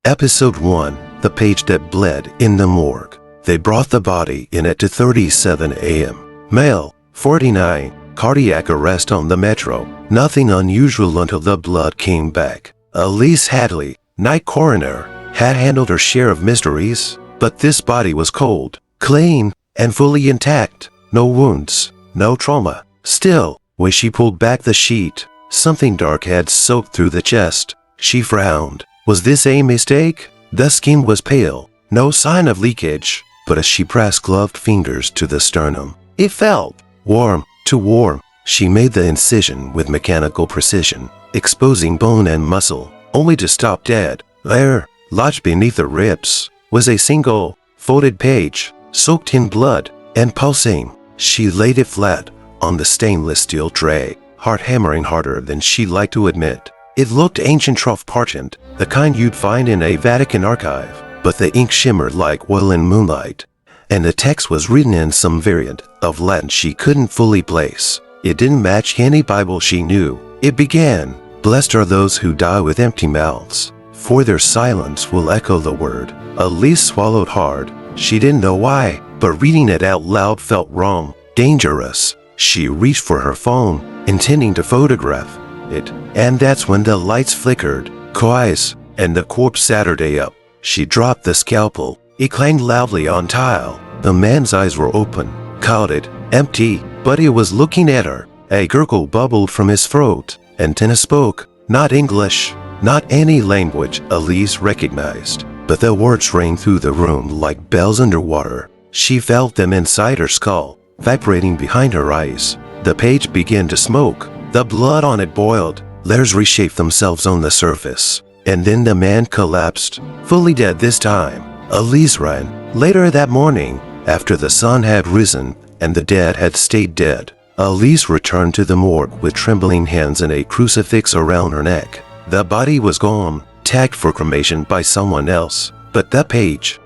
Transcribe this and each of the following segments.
Episode 1, The Page That Bled in the Morgue. They brought the body in at 2:37 a.m. Male, 49, cardiac arrest on the metro. Nothing unusual until the blood came back. Elise Hadley, night coroner, had handled her share of mysteries, but this body was cold, clean, and fully intact. No wounds, no trauma. Still, when she pulled back the sheet, something dark had soaked through the chest. She frowned. Was this a mistake? The skin was pale, no sign of leakage, but as she pressed gloved fingers to the sternum, it felt warm, too warm. She made the incision with mechanical precision, exposing bone and muscle, only to stop dead. There, lodged beneath the ribs, was a single, folded page, soaked in blood and pulsing. She laid it flat on the stainless steel tray, heart hammering harder than she liked to admit. It looked ancient rough parchment, the kind you'd find in a Vatican archive, but the ink shimmered like oil in moonlight, and the text was written in some variant of Latin she couldn't fully place. It didn't match any Bible she knew. It began, "Blessed are those who die with empty mouths, for their silence will echo the word." Elise swallowed hard. She didn't know why, but reading it out loud felt wrong, dangerous. She reached for her phone, intending to photograph it, and that's when the lights flickered, twice, and the corpse Saturday up. She dropped the scalpel. It clanged loudly on tile. The man's eyes were open, clouded, empty, but he was looking at her. A gurgle bubbled from his throat. Antenna spoke, not English, not any language Elise recognized, but the words rang through the room like bells underwater. She felt them inside her skull, vibrating behind her eyes. The page began to smoke. The blood on it boiled. Layers reshaped themselves on the surface. And then the man collapsed, fully dead this time. Elise ran. Later that morning, after the sun had risen and the dead had stayed dead, Elise returned to the morgue with trembling hands and a crucifix around her neck. The body was gone, tagged for cremation by someone else. But the page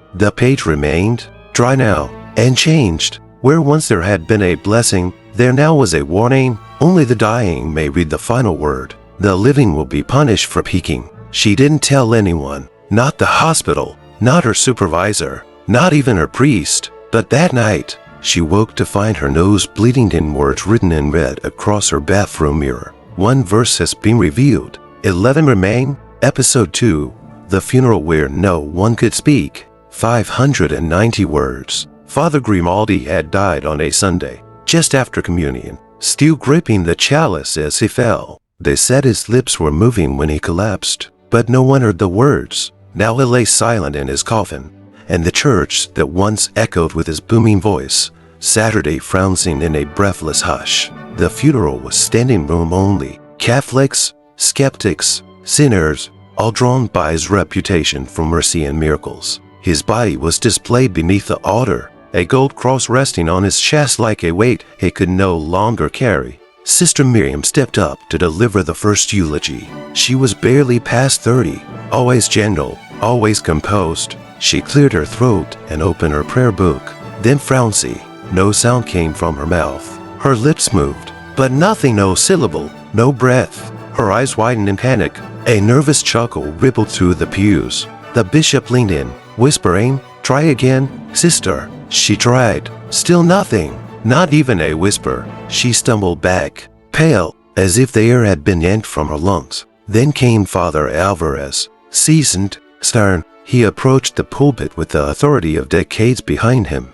remained, dry now, and changed. Where once there had been a blessing, there now was a warning. Only the dying may read the final word. The living will be punished for peeking. She didn't tell anyone, not the hospital, not her supervisor, not even her priest. But that night, she woke to find her nose bleeding and words written in red across her bathroom mirror. One verse has been revealed. 11 remain. Episode 2, The Funeral Where No One Could Speak. 590 words. Father Grimaldi had died on a Sunday, just after communion, still gripping the chalice as he fell. They said his lips were moving when he collapsed, but no one heard the words. Now he lay silent in his coffin, and the church that once echoed with his booming voice, Saturday frowning in a breathless hush. The funeral was standing room only. Catholics, skeptics, sinners, all drawn by his reputation for mercy and miracles. His body was displayed beneath the altar, a gold cross resting on his chest like a weight he could no longer carry. Sister Miriam stepped up to deliver the first eulogy. She was barely past 30, always gentle, always composed. She cleared her throat and opened her prayer book. Then Francie, no sound came from her mouth. Her lips moved, but nothing, no syllable, no breath. Her eyes widened in panic. A nervous chuckle rippled through the pews. The bishop leaned in, whispering, "Try again, sister." She tried. Still nothing. Not even a whisper. She stumbled back, pale, as if the air had been yanked from her lungs. Then came Father Alvarez, seasoned, stern. He approached the pulpit with the authority of decades behind him.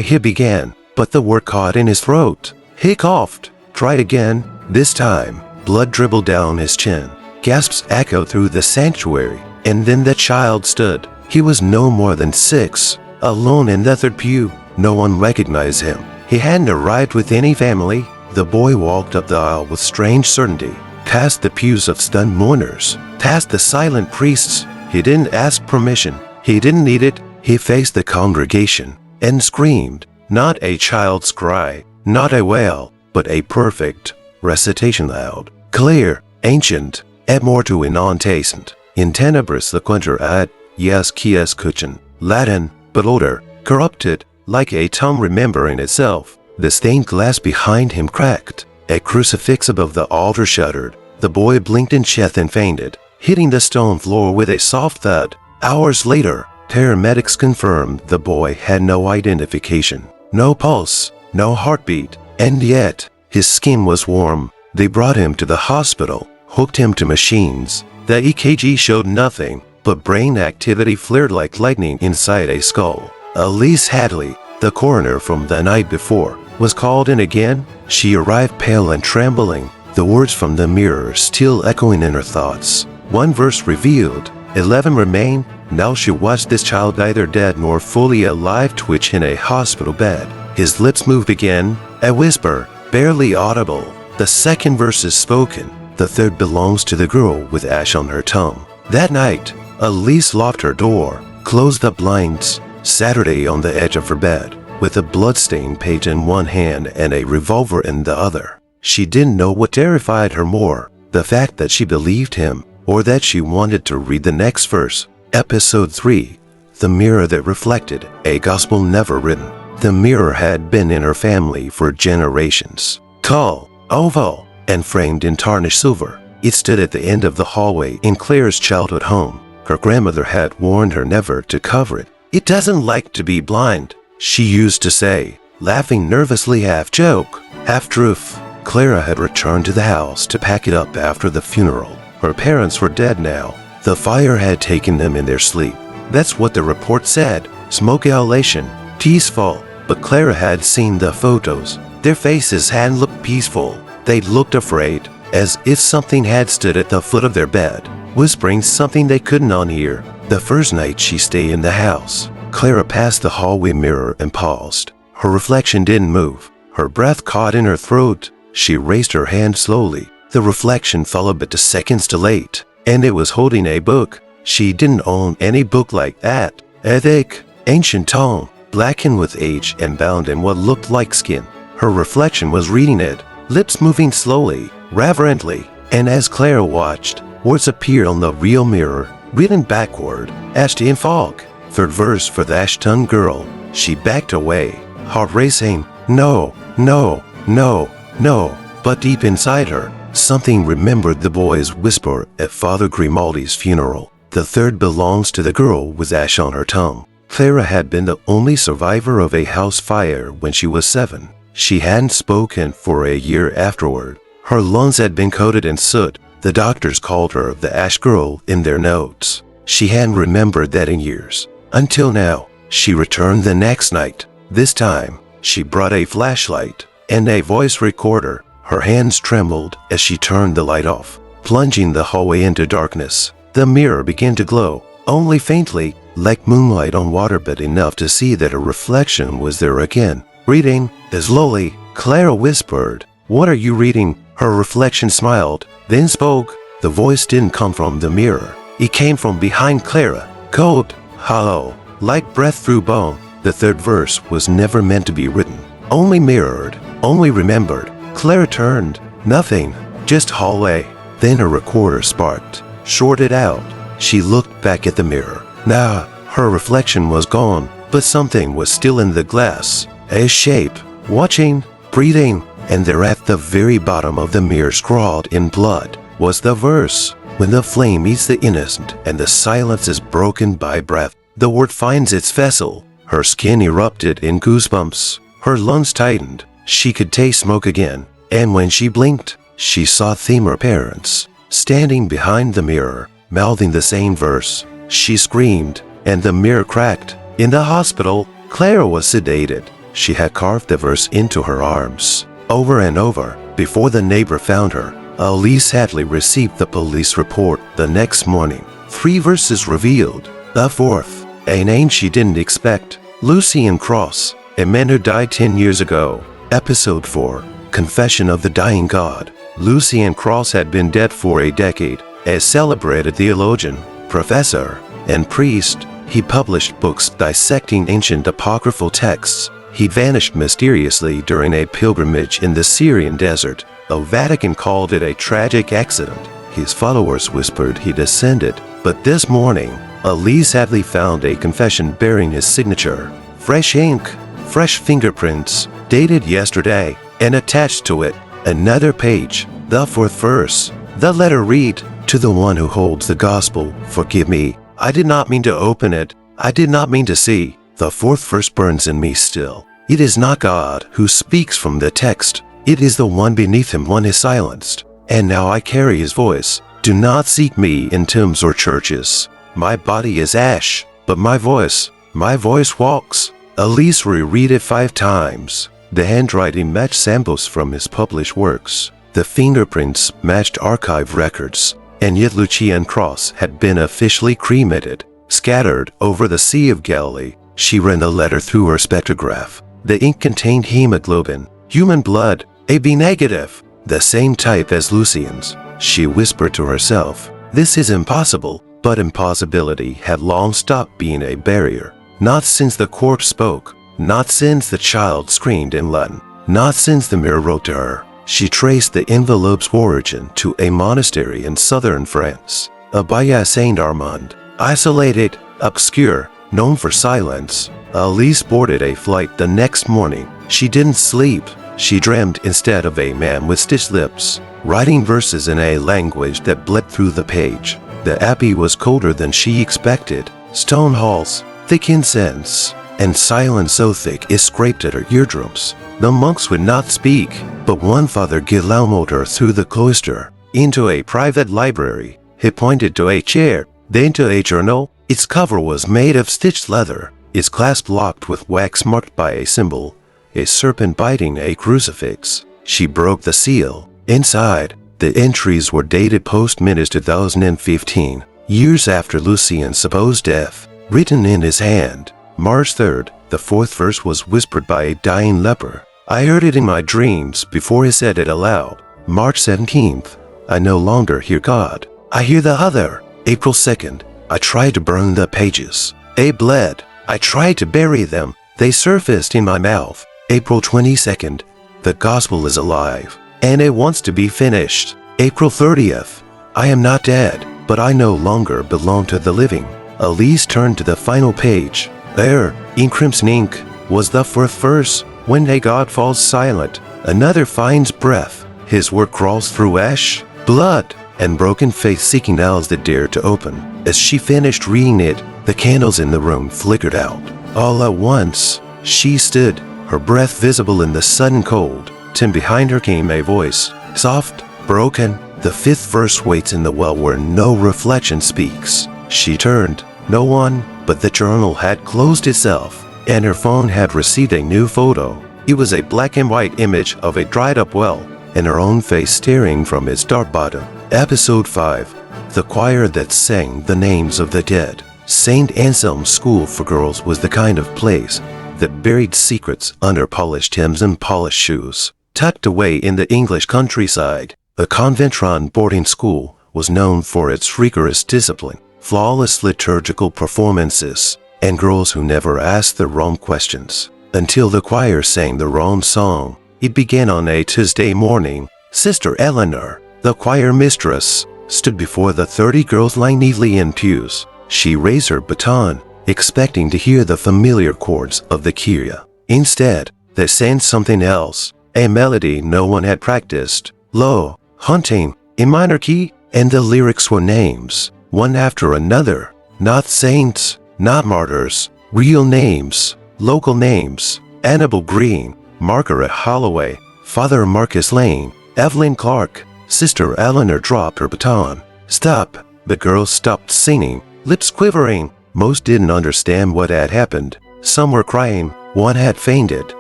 He began, but the word caught in his throat. He coughed. Tried again. This time, blood dribbled down his chin. Gasps echoed through the sanctuary. And then the child stood. He was no more than 6. Alone in the third pew, no one recognized him. He hadn't arrived with any family. The boy walked up the aisle with strange certainty, past the pews of stunned mourners, past the silent priests. He didn't ask permission. He didn't need it. He faced the congregation and screamed, not a child's cry, not a wail, but a perfect recitation, loud, clear, ancient, et mortu in non-tascent, in tenebris sequuntur ad ies quies cucin, Latin, but older, corrupted, like a tongue remembering itself. The stained glass behind him cracked. A crucifix above the altar shuddered. The boy blinked in death and fainted, hitting the stone floor with a soft thud. Hours later, paramedics confirmed the boy had no identification, no pulse, no heartbeat, and yet his skin was warm. They brought him to the hospital, hooked him to machines. The EKG showed nothing, but brain activity flared like lightning inside a skull. Elise Hadley, the coroner from the night before, was called in again. She arrived pale and trembling, the words from the mirror still echoing in her thoughts. One verse revealed, 11 remain. Now she watched this child neither dead nor fully alive twitch in a hospital bed. His lips moved again, a whisper, barely audible. The second verse is spoken. The third belongs to the girl with ash on her tongue. That night, Elise locked her door, closed the blinds, Saturday on the edge of her bed, with a bloodstained page in one hand and a revolver in the other. She didn't know what terrified her more, the fact that she believed him, or that she wanted to read the next verse. Episode 3. The Mirror That Reflected, a Gospel Never Written. The mirror had been in her family for generations. Tall, oval, and framed in tarnished silver, it stood at the end of the hallway in Claire's childhood home. Her grandmother had warned her never to cover it. "It doesn't like to be blind," she used to say, laughing nervously, half joke, half truth. Clara had returned to the house to pack it up after the funeral. Her parents were dead now. The fire had taken them in their sleep. That's what the report said. Smoke inhalation, peaceful. But Clara had seen the photos. Their faces hadn't looked peaceful. They'd looked afraid, as if something had stood at the foot of their bed, whispering something they couldn't unhear. The first night she stayed in the house, Clara passed the hallway mirror and paused. Her reflection didn't move. Her breath caught in her throat. She raised her hand slowly. The reflection fell a bit of seconds too late, and it was holding a book. She didn't own any book like that. A thick, ancient tome, blackened with age and bound in what looked like skin. Her reflection was reading it, lips moving slowly, reverently, and as Clara watched, words appeared on the real mirror, written backward, etched in fog. Third verse for the Ashton girl. She backed away, heart racing. No, no, no, no. But deep inside her, something remembered the boy's whisper at Father Grimaldi's funeral. The third belongs to the girl with ash on her tongue. Clara had been the only survivor of a house fire when she was 7. She hadn't spoken for a year afterward. Her lungs had been coated in soot. The doctors called her the Ash Girl in their notes. She hadn't remembered that in years. Until now, she returned the next night. This time, she brought a flashlight and a voice recorder. Her hands trembled as she turned the light off, plunging the hallway into darkness. The mirror began to glow, only faintly, like moonlight on water, but enough to see that her reflection was there again. Reading, slowly, Clara whispered, "What are you reading?" Her reflection smiled, then spoke. The voice didn't come from the mirror. It came from behind Clara, cold, hollow, like breath through bone. The third verse was never meant to be written, only mirrored, only remembered. Clara turned. Nothing, just hallway. Then her recorder sparked, shorted out. She looked back at the mirror. Now, her reflection was gone, but something was still in the glass. A shape, watching, breathing, and there at the very bottom of the mirror, scrawled in blood, was the verse. When the flame eats the innocent and the silence is broken by breath, the word finds its vessel. Her skin erupted in goosebumps. Her lungs tightened. She could taste smoke again. And when she blinked, she saw Themer parents, standing behind the mirror, mouthing the same verse. She screamed, and the mirror cracked. In the hospital, Clara was sedated. She had carved the verse into her arms, over and over, before the neighbor found her. Elise Hadley received the police report the next morning. 3 verses revealed. The fourth, a name she didn't expect, Lucien Cross, a man who died 10 years ago. Episode 4, Confession of the Dying God. Lucien Cross had been dead for a decade. A celebrated theologian, professor, and priest, he published books dissecting ancient apocryphal texts. He vanished mysteriously during a pilgrimage in the Syrian desert. The Vatican called it a tragic accident. His followers whispered he descended. But this morning, Elise Hadley found a confession bearing his signature. Fresh ink, fresh fingerprints, dated yesterday, and attached to it, another page. The 4th verse. The letter read, "To the one who holds the gospel, forgive me. I did not mean to open it. I did not mean to see. The fourth verse burns in me still. It is not God who speaks from the text. It is the one beneath him one is silenced. And now I carry his voice. Do not seek me in tombs or churches. My body is ash, but my voice walks. Elise reread it 5 times. The handwriting matched samples from his published works. The fingerprints matched archive records. And yet Lucian Cross had been officially cremated. Scattered over the Sea of Galilee, she ran the letter through her spectrograph. The ink contained hemoglobin, human blood, AB negative, the same type as Lucian's. She whispered to herself, "This is impossible." But impossibility had long stopped being a barrier. Not since the corpse spoke, not since the child screamed in Latin, not since the mirror wrote to her. She traced the envelope's origin to a monastery in southern France, Abbaye Saint Armand. Isolated, obscure, known for silence, Elise boarded a flight the next morning. She didn't sleep. She dreamed instead of a man with stitched lips, writing verses in a language that bled through the page. The abbey was colder than she expected. Stone halls, thick incense, and silence so thick it scraped at her eardrums. The monks would not speak, but one Father Guillaumed her through the cloister, into a private library. He pointed to a chair, then to a journal. Its cover was made of stitched leather, its clasp locked with wax marked by a symbol, a serpent biting a crucifix. She broke the seal. Inside, the entries were dated post-minutes 2015, years after Lucian's supposed death. Written in his hand, March 3rd, the fourth verse was whispered by a dying leper. I heard it in my dreams before he said it aloud. March 17th, I no longer hear God. I hear the other. April 2nd, I tried to burn the pages. They bled. I tried to bury them. They surfaced in my mouth. April 22nd, the gospel is alive, and it wants to be finished. April 30th, I am not dead, but I no longer belong to the living. Elise turned to the final page. There, in crimson ink, was the fourth verse. When a God falls silent, another finds breath. His word crawls through ash, blood, and broken faith seeking elves that dare to open. As she finished reading it, the candles in the room flickered out. All at once, she stood, her breath visible in the sudden cold. Then behind her came a voice, soft, broken. The fifth verse waits in the well where no reflection speaks. She turned. No one but the journal had closed itself, and her phone had received a new photo. It was a black and white image of a dried-up well, and her own face staring from its dark bottom. Episode 5. The choir that sang the names of the dead. St. Anselm's School for Girls was the kind of place that buried secrets under polished hems and polished shoes. Tucked away in the English countryside, the Conventron boarding school was known for its rigorous discipline, flawless liturgical performances, and girls who never asked the wrong questions. Until the choir sang the wrong song. It began on a Tuesday morning. Sister Eleanor, the choir mistress, stood before the 30 girls lying neatly in pews. She raised her baton, expecting to hear the familiar chords of the Kyrie. Instead, they sang something else, a melody no one had practiced. Low, haunting, in minor key, and the lyrics were names, one after another. Not saints, not martyrs, real names, local names. Annabel Green, Margaret Holloway, Father Marcus Lane, Evelyn Clark. Sister Eleanor dropped her baton. Stop. The girls stopped singing, lips quivering. Most didn't understand what had happened. Some were crying. One had fainted.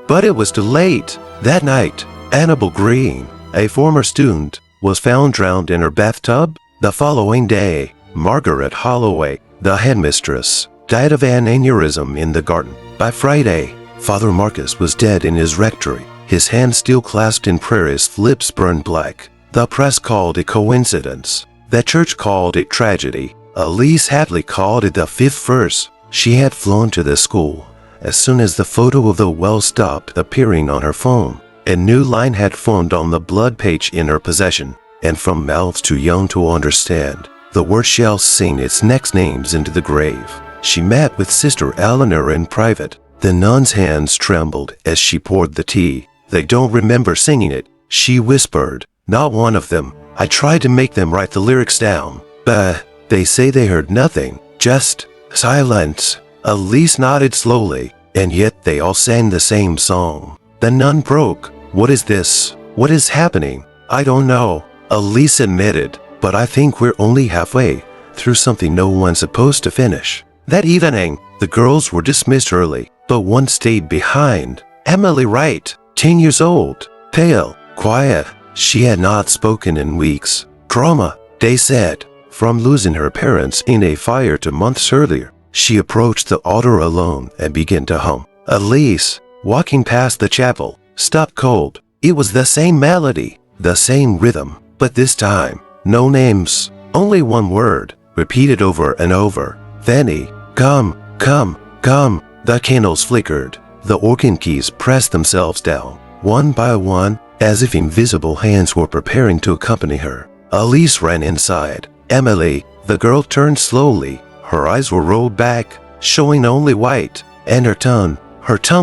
But it was too late. That night, Annabel Green, a former student, was found drowned in her bathtub. The following day, Margaret Holloway, the headmistress, died of an aneurysm in the garden. By Friday, Father Marcus was dead in his rectory, his hands still clasped in prayer, his lips burned black. The press called it coincidence. The church called it tragedy. Elise Hadley called it the fifth verse. She had flown to the school as soon as the photo of the well stopped appearing on her phone. A new line had formed on the blood page in her possession, and from mouths too young to understand, the word shall sing its next names into the grave. She met with Sister Eleanor in private. The nun's hands trembled as she poured the tea. They don't remember singing it, she whispered. Not one of them. I tried to make them write the lyrics down, but they say they heard nothing, Just silence. Elise nodded slowly, and yet they all sang the same song. The nun broke. What is this? What is happening? I don't know, Elise admitted, but I think we're only halfway through something no one's supposed to finish. That evening, the girls were dismissed early, but one stayed behind. Emily Wright, 10 years old, pale, quiet. She had not spoken in weeks. Trauma, they said, from losing her parents in a fire 2 months earlier. She approached the altar alone and began to hum. Elise, walking past the chapel, stopped cold. It was the same melody, the same rhythm, but this time, no names, only one word, repeated over and over. Fanny, come, come, come. The candles flickered. The organ keys pressed themselves down, one by one, as if invisible hands were preparing to accompany her. Elise ran inside. Emily, the girl turned slowly. Her eyes were rolled back, showing only white, and her tongue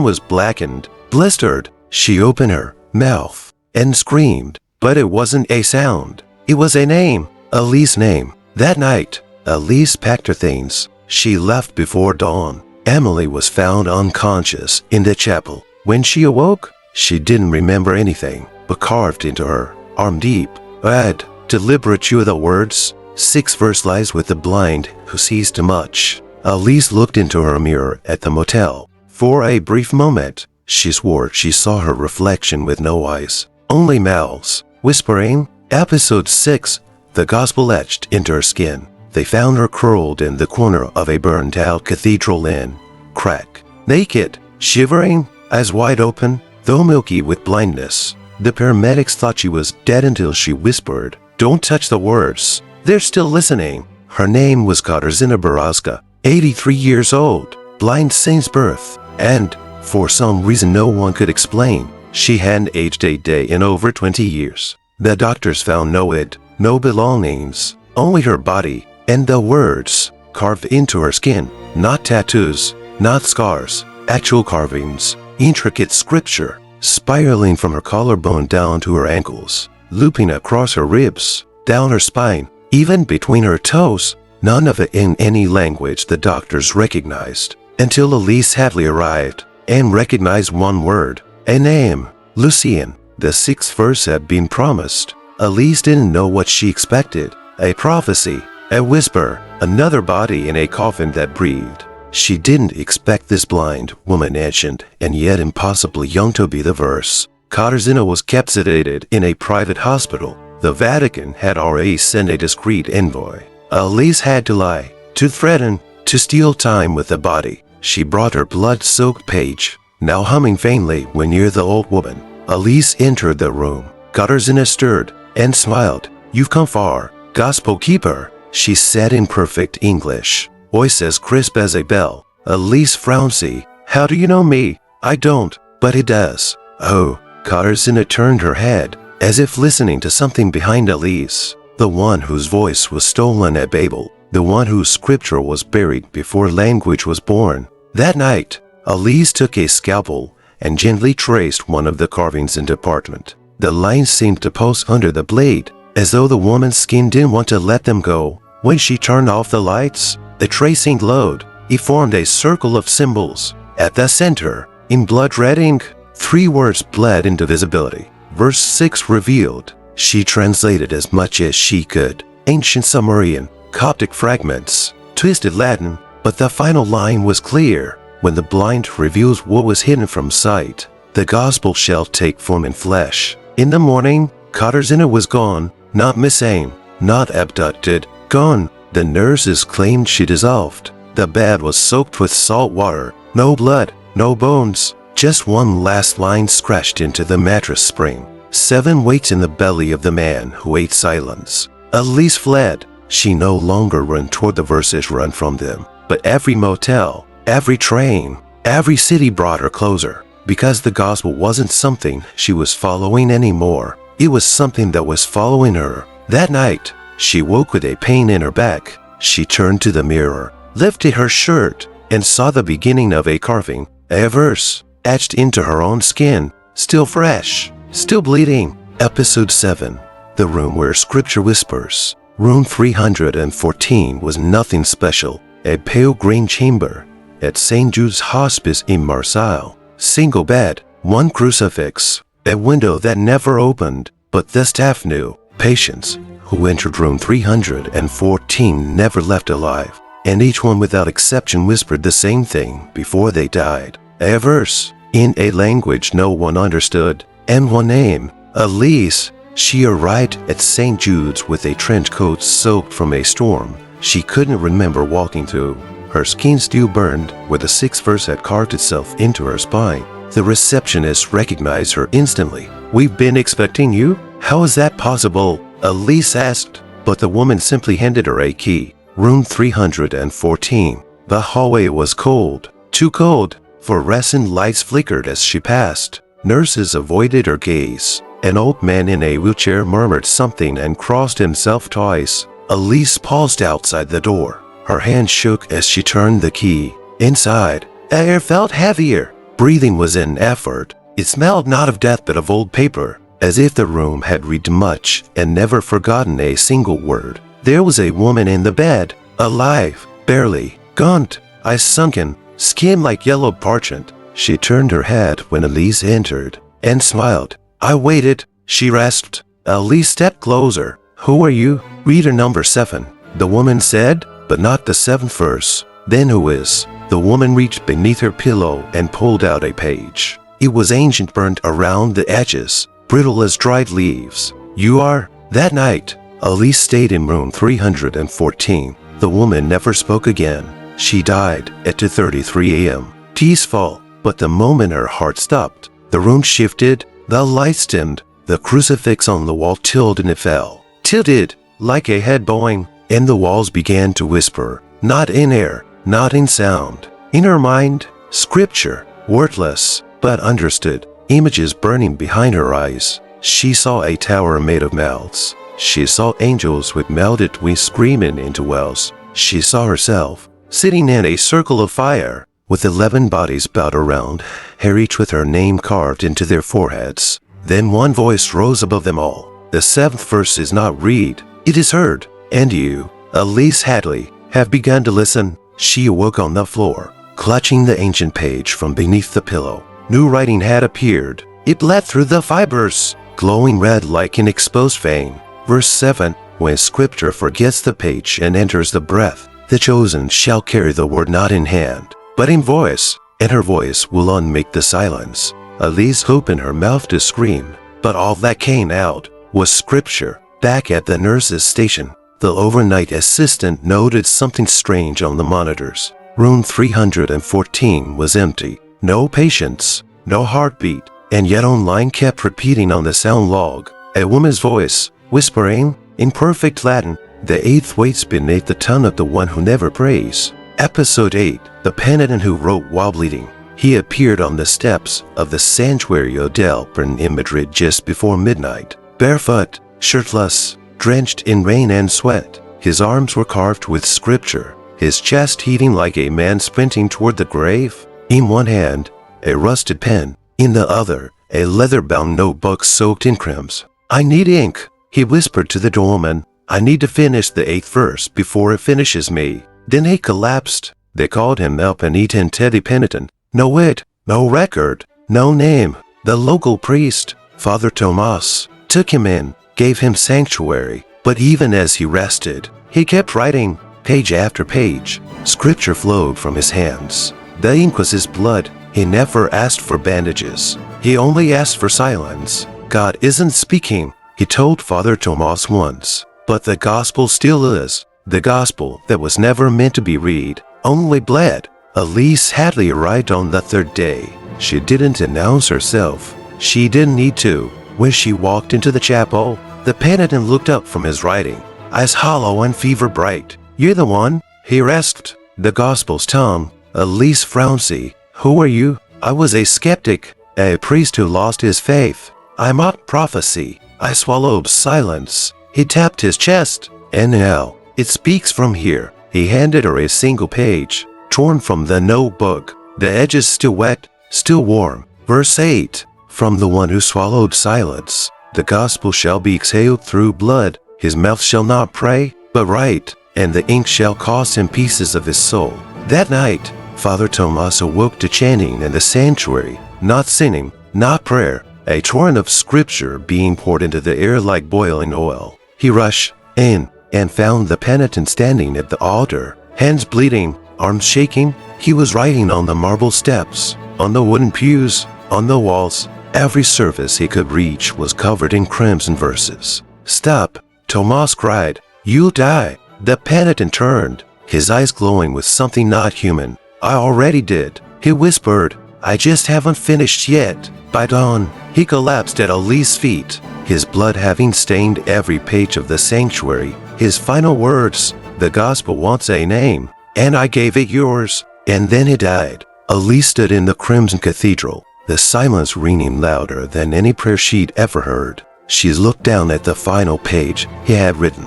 was blackened, blistered. She opened her mouth and screamed, but it wasn't a sound. It was a name, Elise's name. That night, Elise packed her things. She left before dawn. Emily was found unconscious in the chapel. When she awoke, she didn't remember anything, but carved into her arm deep, read, deliberate you the words, 6 verse lies with the blind who sees too much. Elise looked into her mirror at the motel. For a brief moment, she swore she saw her reflection with no eyes, only mouths, whispering. Episode 6, the gospel etched into her skin. They found her curled in the corner of a burned-out cathedral inn, crack, naked, shivering, eyes wide open, though milky with blindness. The paramedics thought she was dead until she whispered, "Don't touch the words. They're still listening." Her name was Katarzyna Borowska, 83 years old, blind since birth, and, for some reason no one could explain, she hadn't aged a day in over 20 years. The doctors found no belongings, only her body, and the words carved into her skin. Not tattoos, not scars, actual carvings, intricate scripture, spiraling from her collarbone down to her ankles, looping across her ribs, down her spine, even between her toes. None of it in any language the doctors recognized, until Elise Hadley arrived and recognized one word, a name, Lucian. The 6th verse had been promised. Elise didn't know what she expected, a prophecy, a whisper, another body in a coffin that breathed. She didn't expect this blind woman, ancient and yet impossibly young, to be the verse. Katarzyna was kept sedated in a private hospital. The Vatican had already sent a discreet envoy. Elise had to lie, to threaten, to steal time with the body. She brought her blood-soaked page, now humming faintly when near the old woman. Elise entered the room. Katarzyna stirred and smiled. "You've come far, gospel keeper," she said in perfect English, voice as crisp as a bell. Elise frowned. "How do you know me?" "I don't, but it does." "Oh." Katarzyna turned her head, as if listening to something behind Elise. The one whose voice was stolen at Babel, the one whose scripture was buried before language was born. That night, Elise took a scalpel and gently traced one of the carvings into parchment. The lines seemed to pulse under the blade, as though the woman's skin didn't want to let them go. When she turned off the lights, the tracing glowed. It formed a circle of symbols. At the center, in blood-red ink, 3 words bled into visibility. Verse 6 revealed. She translated as much as she could. Ancient Sumerian, Coptic fragments, twisted Latin, but the final line was clear. When the blind reveals what was hidden from sight, the gospel shall take form in flesh. In the morning, Katarzyna was gone, not missing, not abducted, gone. The nurses claimed she dissolved. The bed was soaked with salt water, no blood, no bones, just one last line scratched into the mattress spring. 7 weights in the belly of the man who ate silence. Elise fled. She no longer ran toward the verses, run from them, but every motel, every train, every city brought her closer, because the gospel wasn't something she was following anymore. It was something that was following her. That night, she woke with a pain in her back. She turned to the mirror, lifted her shirt, and saw the beginning of a carving, a verse, etched into her own skin, still fresh, still bleeding. Episode 7, the room where scripture whispers. Room 314 was nothing special. A pale green chamber at St. Jude's Hospice in Marseille. Single bed, one crucifix, a window that never opened, but the staff knew. Patients who entered room 314 never left alive, and each one without exception whispered the same thing before they died. A verse in a language no one understood, and one name, Elise. She arrived at St. Jude's with a trench coat soaked from a storm she couldn't remember walking through. Her skin still burned where the sixth verse had carved itself into her spine. The receptionist recognized her instantly. "We've been expecting you? How is that possible?" Elise asked, but the woman simply handed her a key. Room 314. The hallway was cold, too cold. Fluorescent lights flickered as she passed. Nurses avoided her gaze. An old man in a wheelchair murmured something and crossed himself twice. Elise paused outside the door. Her hand shook as she turned the key. Inside, air felt heavier. Breathing was an effort. It smelled not of death but of old paper, as if the room had read much and never forgotten a single word. There was a woman in the bed, alive, barely, gaunt, eyes sunken, skin like yellow parchment. She turned her head when Elise entered and smiled. "I waited," she rasped. Elise stepped closer. "Who are you?" "Reader number 7, the woman said, but not the 7th verse. "Then who is?" The woman reached beneath her pillow and pulled out a page. It was ancient, burnt around the edges, brittle as dried leaves. "You are?" That night, Elise stayed in room 314. The woman never spoke again. She died at 2:33 a.m. Peaceful, but the moment her heart stopped, the room shifted, the lights dimmed, the crucifix on the wall tilted and it fell. Tilted, like a head bowing, and the walls began to whisper, not in air, not in sound. In her mind, scripture, wordless, but understood, images burning behind her eyes. She saw a tower made of mouths. She saw angels with melted wings screaming into wells. She saw herself, sitting in a circle of fire, with 11 bodies bowed around, each with her name carved into their foreheads. Then one voice rose above them all. The 7th verse is not read, it is heard. And you, Elise Hadley, have begun to listen. She awoke on the floor, clutching the ancient page from beneath the pillow. New writing had appeared. It bled through the fibers, glowing red like an exposed vein. Verse 7, when scripture forgets the page and enters the breath, the chosen shall carry the word not in hand, but in voice, and her voice will unmake the silence. Elise opened her mouth to scream, but all that came out was scripture. Back at the nurse's station, the overnight assistant noted something strange on the monitors. Room 314 was empty. No patients, no heartbeat, and yet online kept repeating on the sound log, a woman's voice, whispering, in perfect Latin, "The 8th waits beneath the tongue of the one who never prays." Episode 8, the penitent who wrote while bleeding. He appeared on the steps of the Santuario del Pern in Madrid just before midnight, barefoot, shirtless, drenched in rain and sweat. His arms were carved with scripture, his chest heaving like a man sprinting toward the grave. In one hand, a rusted pen, in the other, a leather-bound notebook soaked in crumbs. "I need ink," he whispered to the doorman. "I need to finish the 8th verse before it finishes me." Then he collapsed. They called him El Penitente Penitent. No wit, no record, no name. The local priest, Father Tomas, took him in, gave him sanctuary. But even as he rested, he kept writing, page after page. Scripture flowed from his hands. The ink was his blood. He never asked for bandages. He only asked for silence. "God isn't speaking," he told Father Tomas once. But the gospel still is. The gospel that was never meant to be read, only bled. Elise Hadley arrived on the 3rd day. She didn't announce herself. She didn't need to. When she walked into the chapel, the penitent looked up from his writing, eyes hollow and fever bright. "You're the one?" he rasped. The gospel's tongue. Elise Frowncy. "Who are you?" "I was a skeptic, a priest who lost his faith. I mocked prophecy. I swallowed silence." He tapped his chest. "And now, it speaks from here." He handed her a single page, torn from the notebook, the edges still wet, still warm. Verse 8, from the one who swallowed silence, the gospel shall be exhaled through blood. His mouth shall not pray, but write, and the ink shall cost him pieces of his soul. That night, Father Tomas awoke to chanting in the sanctuary, not singing, not prayer, a torrent of scripture being poured into the air like boiling oil. He rushed in and found the penitent standing at the altar, hands bleeding, arms shaking. He was writing on the marble steps, on the wooden pews, on the walls. Every surface he could reach was covered in crimson verses. "Stop!" Tomas cried. "You'll die!" The penitent turned, his eyes glowing with something not human. "I already did," he whispered. "I just haven't finished yet." By dawn, he collapsed at Alice's feet, his blood having stained every page of the sanctuary. His final words, "The gospel wants a name, and I gave it yours." And then he died. Alice stood in the crimson cathedral, the silence ringing louder than any prayer she'd ever heard. She looked down at the final page he had written.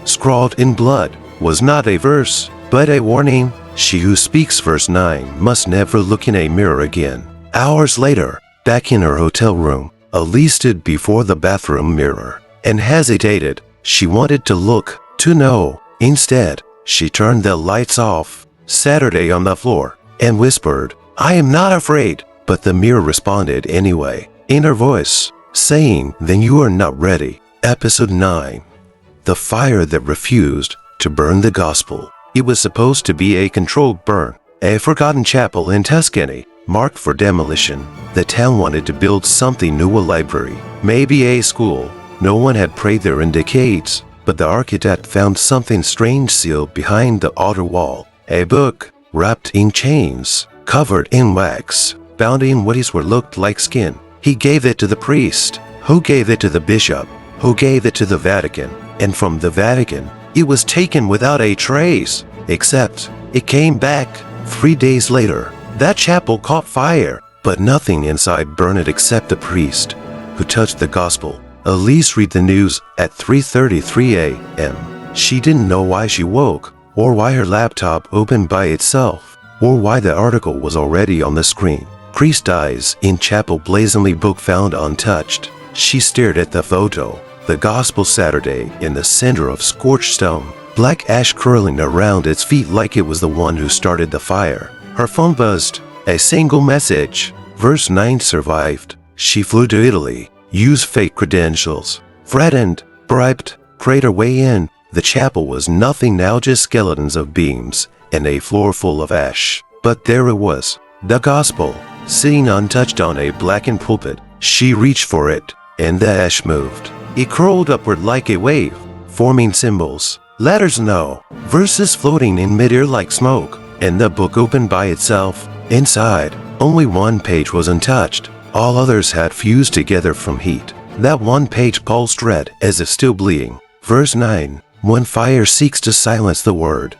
Scrawled in blood, was not a verse, but a warning. She who speaks verse 9 must never look in a mirror again. Hours later, back in her hotel room, Alice stood before the bathroom mirror and hesitated. She wanted to look, to know. Instead, she turned the lights off, Saturday on the floor, and whispered, "I am not afraid." But the mirror responded anyway, in her voice, saying, "Then you are not ready." Episode 9. The fire that refused to burn the gospel. It was supposed to be a controlled burn, a forgotten chapel in Tuscany, marked for demolition. The town wanted to build something new, a library, maybe a school. No one had prayed there in decades, but the architect found something strange sealed behind the altar wall. A book, wrapped in chains, covered in wax, bound in what looked like skin. He gave it to the priest, who gave it to the bishop, who gave it to the Vatican. And from the Vatican, it was taken without a trace, except it came back 3 days later. That chapel caught fire, but nothing inside burned except the priest who touched the gospel. Alice read the news at 3:33 a.m. She didn't know why she woke, or why her laptop opened by itself, or why the article was already on the screen. Priest dies in chapel, blazingly, book found untouched. She stared at the photo, the gospel Saturday in the center of scorched stone, black ash curling around its feet like it was the one who started the fire. Her phone buzzed. A single message. Verse 9 survived. She flew to Italy, used fake credentials, threatened, bribed, prayed her way in. The chapel was nothing now, just skeletons of beams and a floor full of ash. But there it was, the gospel, sitting untouched on a blackened pulpit. She reached for it, and the ash moved. It curled upward like a wave, forming symbols, letters, verses floating in midair like smoke, and the book opened by itself. Inside, only one page was untouched. All others had fused together from heat. That one page pulsed red as if still bleeding. Verse 9. When fire seeks to silence the word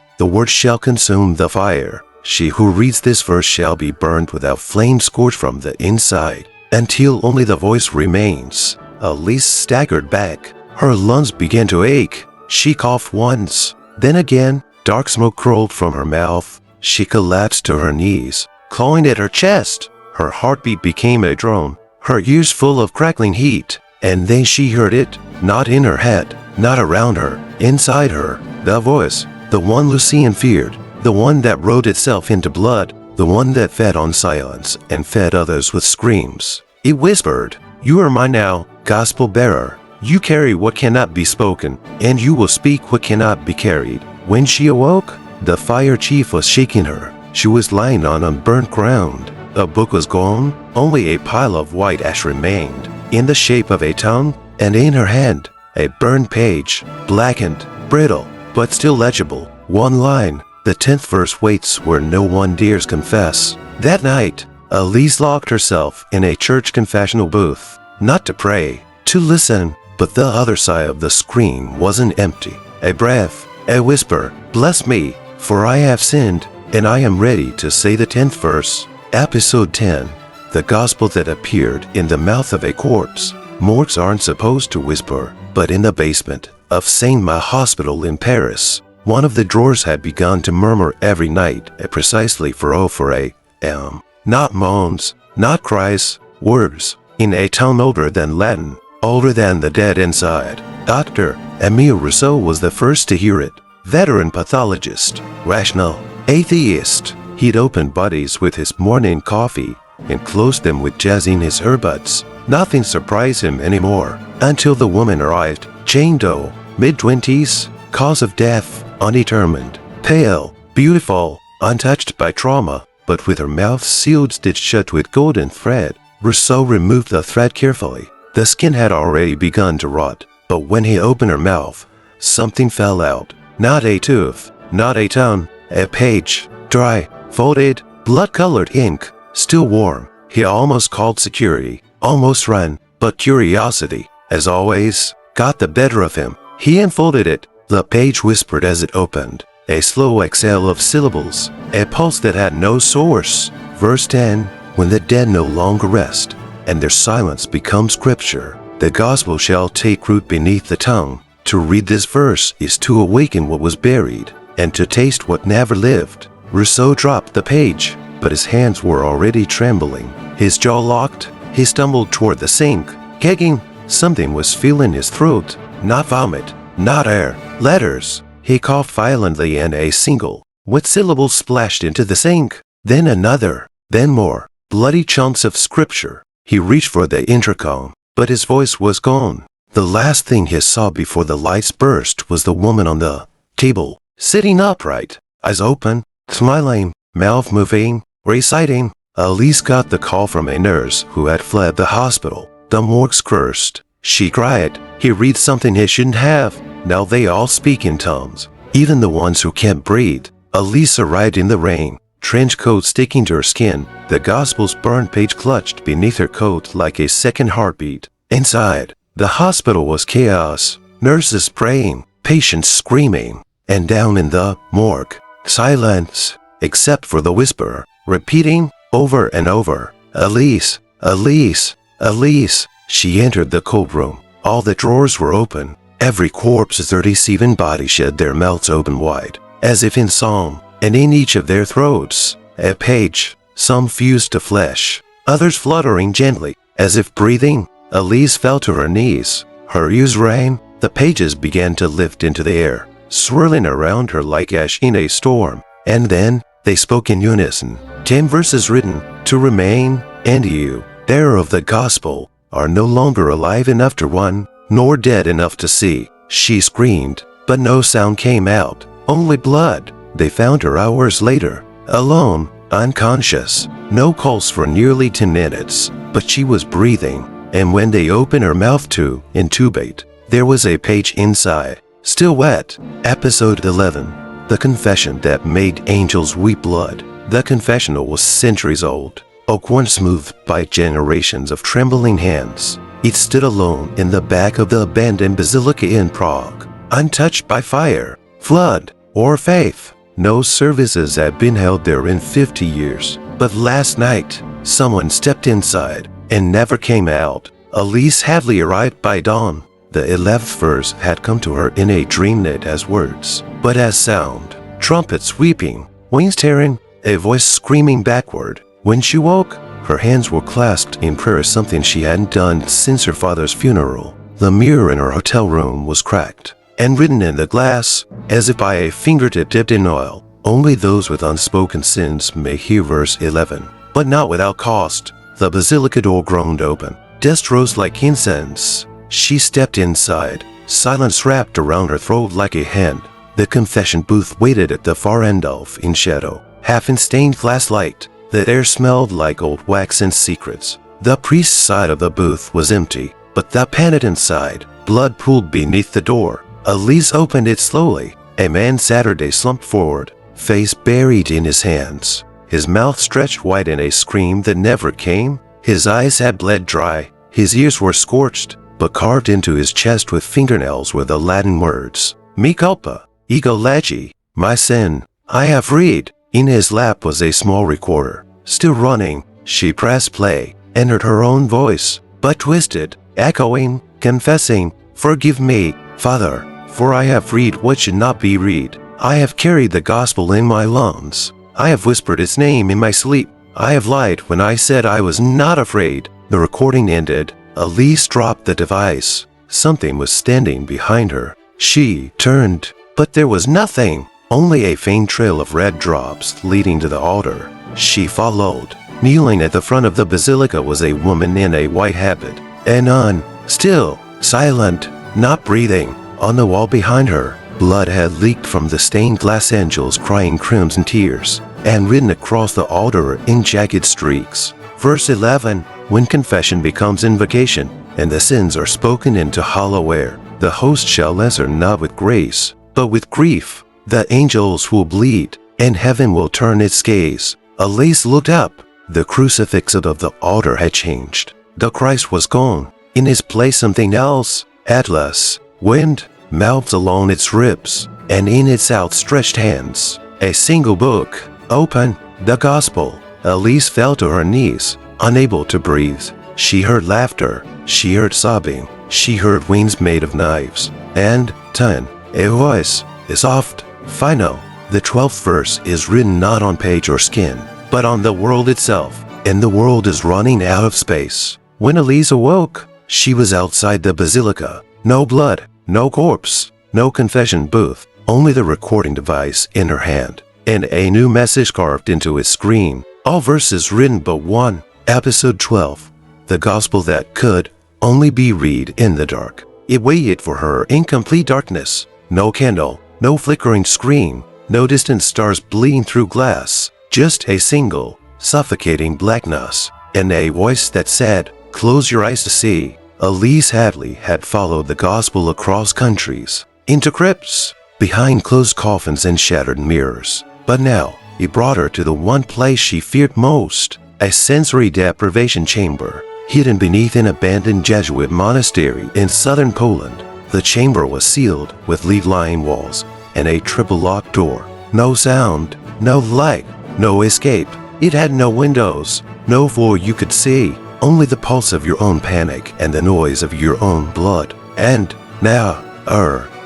shall consume the fire. She who reads this verse shall be burned without flame, scorched from the inside, until only the voice remains. Alice staggered back. Her lungs began to ache. She coughed once. Then again, dark smoke curled from her mouth. She collapsed to her knees, clawing at her chest. Her heartbeat became a drone, her ears full of crackling heat. And then she heard it, not in her head, not around her, inside her. The voice, the one Lucien feared, the one that wrote itself into blood, the one that fed on silence and fed others with screams. It whispered, "You are mine now, gospel bearer. You carry what cannot be spoken, and you will speak what cannot be carried." When she awoke, the fire chief was shaking her. She was lying on unburnt ground. The book was gone. Only a pile of white ash remained, in the shape of a tongue, and in her hand, a burned page, blackened, brittle, but still legible. One line, the 10th verse, waits where no one dares confess. That night, Alice locked herself in a church confessional booth, not to pray, to listen. But the other side of the screen wasn't empty. A breath, a whisper, "Bless me, for I have sinned, and I am ready to say the 10th verse." Episode 10. The gospel that appeared in the mouth of a corpse. Morgues aren't supposed to whisper, but in the basement of Saint-Marc Hospital in Paris, one of the drawers had begun to murmur every night at precisely 4:04 a.m. Not moans, not cries, words, in a tone older than Latin, older than the dead inside. Dr. Émile Rousseau was the first to hear it. veteran pathologist, rational, atheist. He'd opened bodies with his morning coffee and closed them with jazz in his earbuds. Nothing surprised him anymore until the woman arrived. Jane Doe, mid-20s, cause of death, undetermined, pale, beautiful, untouched by trauma, but with her mouth sealed stitched shut with golden thread. Rousseau removed the thread carefully. The skin had already begun to rot, but when he opened her mouth, something fell out. Not a tooth, not a tongue, a page, dry, folded, blood-colored ink, still warm. He almost called security, almost ran, but curiosity, as always, got the better of him. He unfolded it. The page whispered as it opened, a slow exhale of syllables, a pulse that had no source. Verse 10, when the dead no longer rest, and their silence becomes scripture, the gospel shall take root beneath the tongue. To read this verse is to awaken what was buried, and to taste what never lived. Rousseau dropped the page, but his hands were already trembling. His jaw locked. He stumbled toward the sink, gagging. Something was filling his throat. Not vomit, not air, letters. He coughed violently and a single, wet syllable splashed into the sink. Then another, then more, bloody chunks of scripture. He reached for the intercom, but his voice was gone. The last thing he saw before the lights burst was the woman on the table, sitting upright, eyes open, smiling, mouth moving, reciting. Elise got the call from a nurse who had fled the hospital. The morgue's cursed. She cried. He reads something he shouldn't have. Now they all speak in tongues, even the ones who can't breathe. Elise arrived in the rain, trench coat sticking to her skin, the gospel's burned page clutched beneath her coat like a second heartbeat. Inside, the hospital was chaos. Nurses praying, patients screaming, and down in the morgue, silence, except for the whisper, repeating over and over, Elise, Elise, Elise. She entered the cold room. All the drawers were open. Every corpse's 37 body shed their mouths open wide, as if in song, and in each of their throats, a page, some fused to flesh, others fluttering gently, as if breathing. Elise fell to her knees. Her ears rang. The pages began to lift into the air, swirling around her like ash in a storm. And then, they spoke in unison. 10 verses written, to remain, and you, bearer of the gospel, are no longer alive enough to run, nor dead enough to see. She screamed, but no sound came out, only blood. They found her hours later, alone, unconscious. No pulse for nearly 10 minutes, but she was breathing. And when they opened her mouth to intubate, there was a page inside, still wet. Episode 11. The confession that made angels weep blood. The confessional was centuries old, oak worn smoothed by generations of trembling hands. It stood alone in the back of the abandoned basilica in Prague, untouched by fire, flood, or faith. No services had been held there in 50 years. But last night, someone stepped inside and never came out. Elise Hadley arrived by dawn. The 11th verse had come to her in a dream not as words, but as sound. Trumpets weeping, wings tearing, a voice screaming backward. When she woke, her hands were clasped in prayer, something she hadn't done since her father's funeral. The mirror in her hotel room was cracked, and written in the glass, as if by a fingertip dipped in oil, only those with unspoken sins may hear verse 11. But not without cost. The basilica door groaned open. Dust rose like incense. She stepped inside. Silence wrapped around her throat like a hand. The confession booth waited at the far end of, in shadow, half in stained glass light. The air smelled like old wax and secrets. The priest's side of the booth was empty, but the penitent side, blood pooled beneath the door. Elise opened it slowly. A man Saturday slumped forward, face buried in his hands. His mouth stretched wide in a scream that never came. His eyes had bled dry. His ears were scorched, but carved into his chest with fingernails were the Latin words, "Me culpa, ego legi," my sin, I have read. In his lap was a small recorder, still running. She pressed play, and heard her own voice, but twisted, echoing, confessing, "Forgive me, Father, for I have read what should not be read. I have carried the gospel in my lungs. I have whispered its name in my sleep. I have lied when I said I was not afraid." The recording ended. Elise dropped the device. Something was standing behind her. She turned. But there was nothing, only a faint trail of red drops leading to the altar. She followed. Kneeling at the front of the basilica was a woman in a white habit. A nun, still, silent, not breathing. On the wall behind her, blood had leaked from the stained glass angels crying crimson tears, and written across the altar in jagged streaks. Verse 11, when confession becomes invocation, and the sins are spoken into hollow air, the host shall answer not with grace, but with grief. The angels will bleed, and heaven will turn its gaze. Elise looked up. The crucifix of the altar had changed. The Christ was gone. In his place something else, Atlas, wind, mouths along its ribs, and in its outstretched hands, a single book, open, the Gospel. Elise fell to her knees, unable to breathe. She heard laughter, she heard sobbing, she heard wings made of knives, and, 10, a voice, soft, final. The 12th verse is written not on page or skin, but on the world itself, and the world is running out of space. When Elise awoke, she was outside the basilica. No blood, no corpse, no confession booth, only the recording device in her hand, and a new message carved into its screen. All verses written but one. Episode 12. The gospel that could only be read in the dark. It waited for her in complete darkness. No candle, no flickering screen, no distant stars bleeding through glass. Just a single, suffocating blackness, and a voice that said, "Close your eyes to see." Elise Hadley had followed the gospel across countries, into crypts, behind closed coffins and shattered mirrors. But now, it brought her to the one place she feared most, a sensory deprivation chamber, hidden beneath an abandoned Jesuit monastery in southern Poland. The chamber was sealed with lead-lined walls and a triple-locked door. No sound, no light, no escape. It had no windows, no floor you could see, only the pulse of your own panic and the noise of your own blood. And now,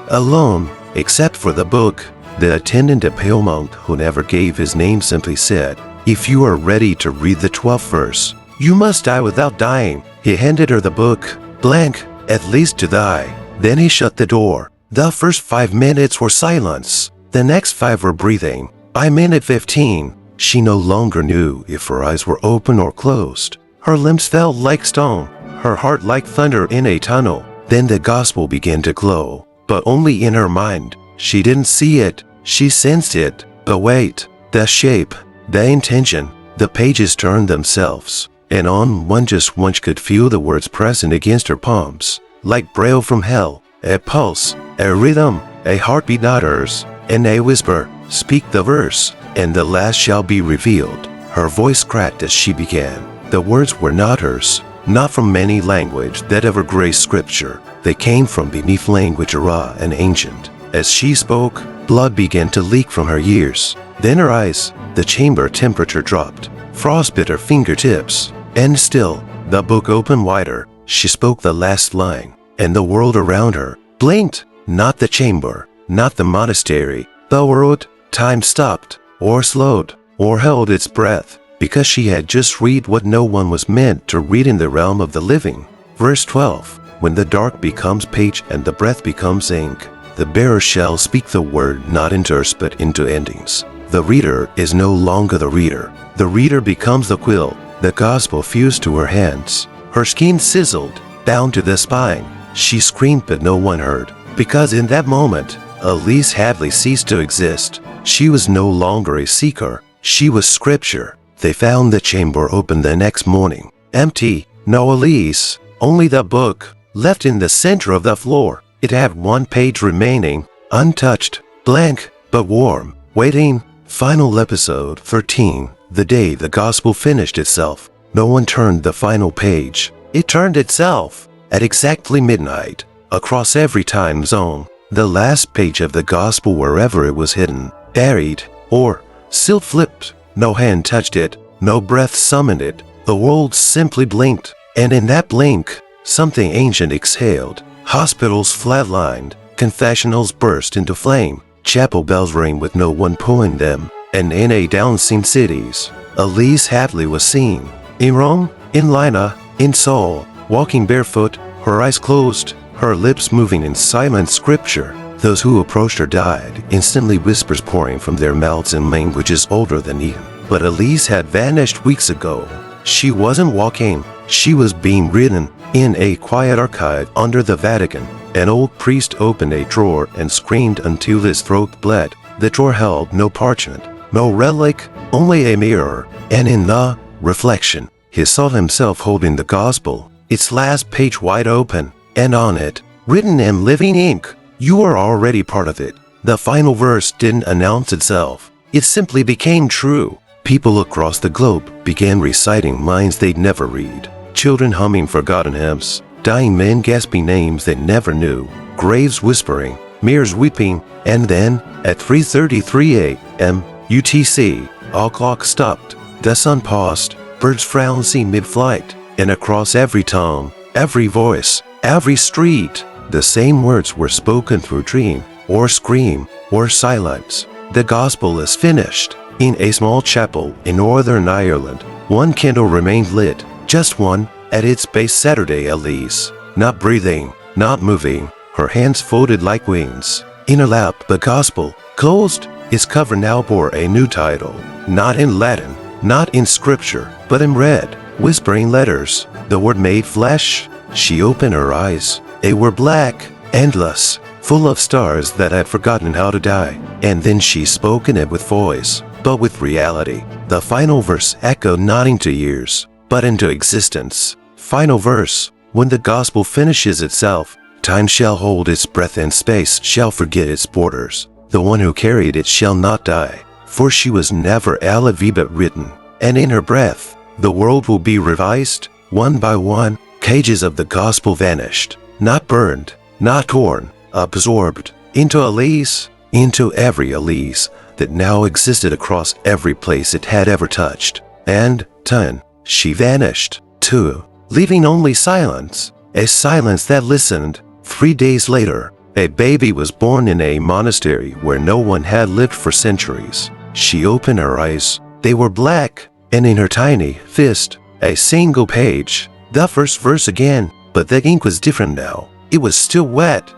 alone, except for the book. The attendant, a pale monk who never gave his name, simply said, "If you are ready to read the 12th verse, you must die without dying." He handed her the book, blank, at least to die. Then he shut the door. The first 5 minutes were silence. The next 5 were breathing. By minute 15, she no longer knew if her eyes were open or closed. Her limbs felt like stone, her heart like thunder in a tunnel. Then the gospel began to glow, but only in her mind. She didn't see it, she sensed it. But wait, the shape, the intention, the pages turned themselves, and on one could feel the words pressing against her palms, like braille from hell, a pulse, a rhythm, a heartbeat not hers, and a whisper, "Speak the verse, and the last shall be revealed." Her voice cracked as she began. The words were not hers, not from any language that ever graced scripture. They came from beneath language raw and ancient. As she spoke, blood began to leak from her ears. Then her eyes, the chamber temperature dropped. Frost bit her fingertips. And still, the book opened wider. She spoke the last line, and the world around her blinked. Not the chamber, not the monastery. The world, time stopped, or slowed, or held its breath, because she had just read what no one was meant to read in the realm of the living. Verse 12, when the dark becomes page and the breath becomes ink, the bearer shall speak the word not in terse but into endings. The reader is no longer the reader. The reader becomes the quill. The gospel fused to her hands. Her skin sizzled, down to the spine. She screamed but no one heard, because in that moment, Elise Hadley ceased to exist. She was no longer a seeker. She was scripture. They found the chamber open the next morning. Empty. No Elise. Only the book, left in the center of the floor. It had one page remaining, untouched, blank, but warm, waiting. Final episode 13. The day the gospel finished itself. No one turned the final page. It turned itself. At exactly midnight, across every time zone, the last page of the gospel, wherever it was hidden, buried, or still flipped. No hand touched it, no breath summoned it. The world simply blinked, and in that blink, something ancient exhaled. Hospitals flatlined, confessionals burst into flame, chapel bells rang with no one pulling them, and in a down-seen cities, Elise Hadley was seen. In Rome, in Lina, in Seoul, walking barefoot, her eyes closed, her lips moving in silent scripture. Those who approached her died, instantly, whispers pouring from their mouths in languages older than Eden. But Elise had vanished weeks ago. She wasn't walking, she was being written. In a quiet archive under the Vatican, an old priest opened a drawer and screamed until his throat bled. The drawer held no parchment, no relic, only a mirror, and in the reflection, he saw himself holding the gospel, its last page wide open, and on it, written in living ink, "You are already part of it." The final verse didn't announce itself. It simply became true. People across the globe began reciting lines they'd never read. Children humming forgotten hymns, dying men gasping names they never knew, graves whispering, mirrors weeping, and then, at 3:33 a.m. UTC, all clocks stopped, the sun paused, birds frowning mid-flight, and across every tongue, every voice, every street, the same words were spoken through dream, or scream, or silence. The gospel is finished. In a small chapel in Northern Ireland, one candle remained lit. Just one, at its base. Saturday Elise, not breathing, not moving, her hands folded like wings. In her lap, the gospel, closed, its cover now bore a new title. Not in Latin, not in scripture, but in red, whispering letters. The word made flesh. She opened her eyes. They were black, endless, full of stars that had forgotten how to die. And then she spoke in it with voice, but with reality. The final verse echoed not into years, but into existence. Final verse. When the gospel finishes itself, time shall hold its breath and space shall forget its borders. The one who carried it shall not die, for she was never alla viva written. And in her breath, the world will be revised. One by one, cages of the gospel vanished, not burned, not torn, absorbed into Elise, into every Elise that now existed across every place it had ever touched. And, 10. She vanished, too, leaving only silence, a silence that listened. 3 days later, a baby was born in a monastery where no one had lived for centuries. She opened her eyes. They were black, and in her tiny fist, a single page. The first verse again, but the ink was different now. It was still wet,